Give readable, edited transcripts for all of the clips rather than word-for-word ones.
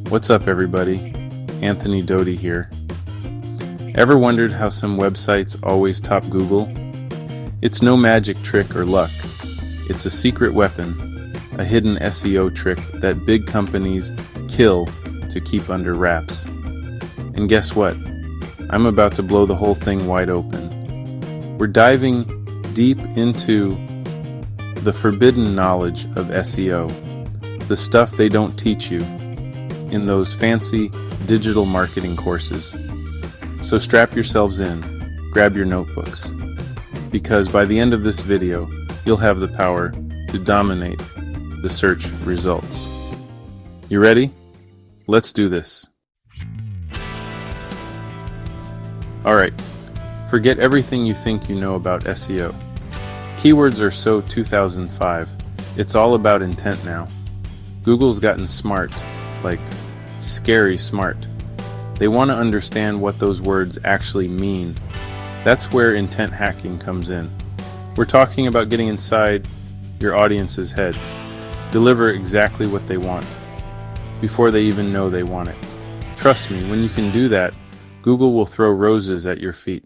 What's up, everybody? Anthony Doty here. Ever wondered how some websites always top Google? It's no magic trick or luck. It's a secret weapon, a hidden SEO trick that big companies kill to keep under wraps. And guess what? I'm about to blow the whole thing wide open. We're diving deep into the forbidden knowledge of SEO, the stuff they don't teach you in those fancy digital marketing courses. So strap yourselves in, grab your notebooks, because by the end of this video, you'll have the power to dominate the search results. You ready? Let's do this. Alright, forget everything you think you know about SEO. Keywords are so 2005. It's all about intent now. Google's gotten smart, like scary smart. They want to understand what those words actually mean. That's where intent hacking comes in. We're talking about getting inside your audience's head. Deliver exactly what they want, before they even know they want it. Trust me, when you can do that, Google will throw roses at your feet.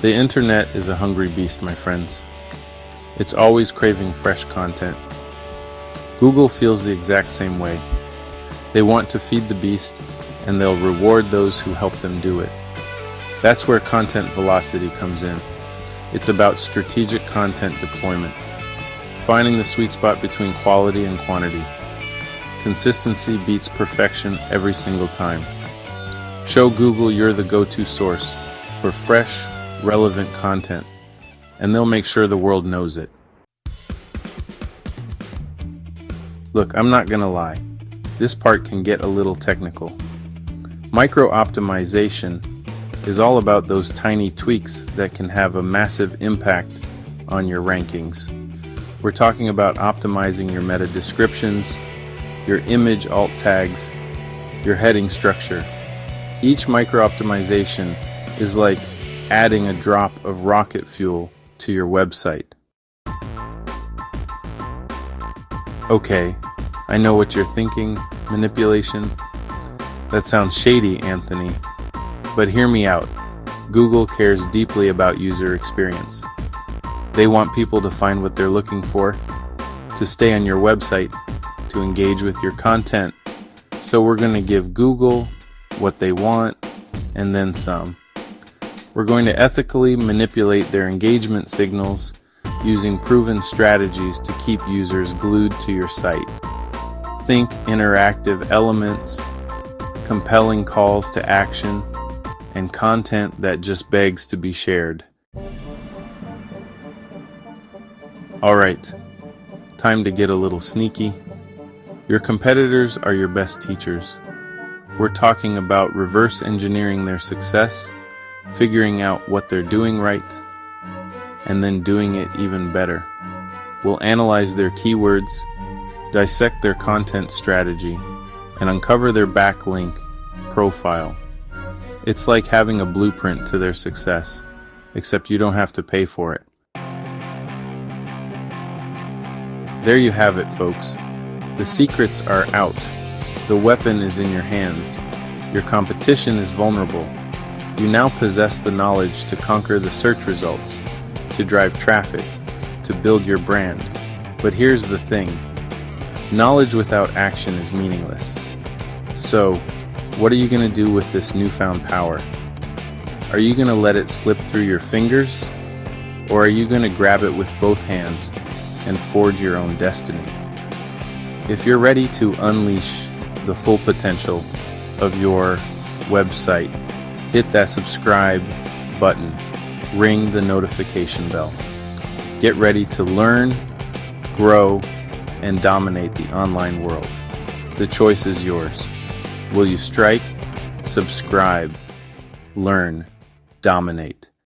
The internet is a hungry beast, my friends. It's always craving fresh content. Google feels the exact same way. They want to feed the beast, and they'll reward those who help them do it. That's where content velocity comes in. It's about strategic content deployment, finding the sweet spot between quality and quantity. Consistency beats perfection every single time. Show Google you're the go-to source for fresh, relevant content, and they'll make sure the world knows it. Look, I'm not gonna lie. This part can get a little technical. Micro-optimization is all about those tiny tweaks that can have a massive impact on your rankings. We're talking about optimizing your meta descriptions, your image alt tags, your heading structure. Each micro-optimization is like adding a drop of rocket fuel to your website. Okay, I know what you're thinking, manipulation. That sounds shady, Anthony. But hear me out. Google cares deeply about user experience. They want people to find what they're looking for, to stay on your website, to engage with your content. So we're going to give Google what they want and then some. We're going to ethically manipulate their engagement signals using proven strategies to keep users glued to your site. Think interactive elements, compelling calls to action, and content that just begs to be shared. Alright, time to get a little sneaky. Your competitors are your best teachers. We're talking about reverse engineering their success, figuring out what they're doing right, and then doing it even better. We'll analyze their keywords, dissect their content strategy, and uncover their backlink profile. It's like having a blueprint to their success, except you don't have to pay for it. There you have it, folks. The secrets are out. The weapon is in your hands. Your competition is vulnerable. You now possess the knowledge to conquer the search results, to drive traffic, to build your brand. But here's the thing. Knowledge without action is meaningless. So, what are you going to do with this newfound power? Are you going to let it slip through your fingers? Or are you going to grab it with both hands and forge your own destiny? If you're ready to unleash the full potential of your website, hit that subscribe button, ring the notification bell. Get ready to learn, grow, and dominate the online world. The choice is yours. Will you strike, subscribe, learn, dominate?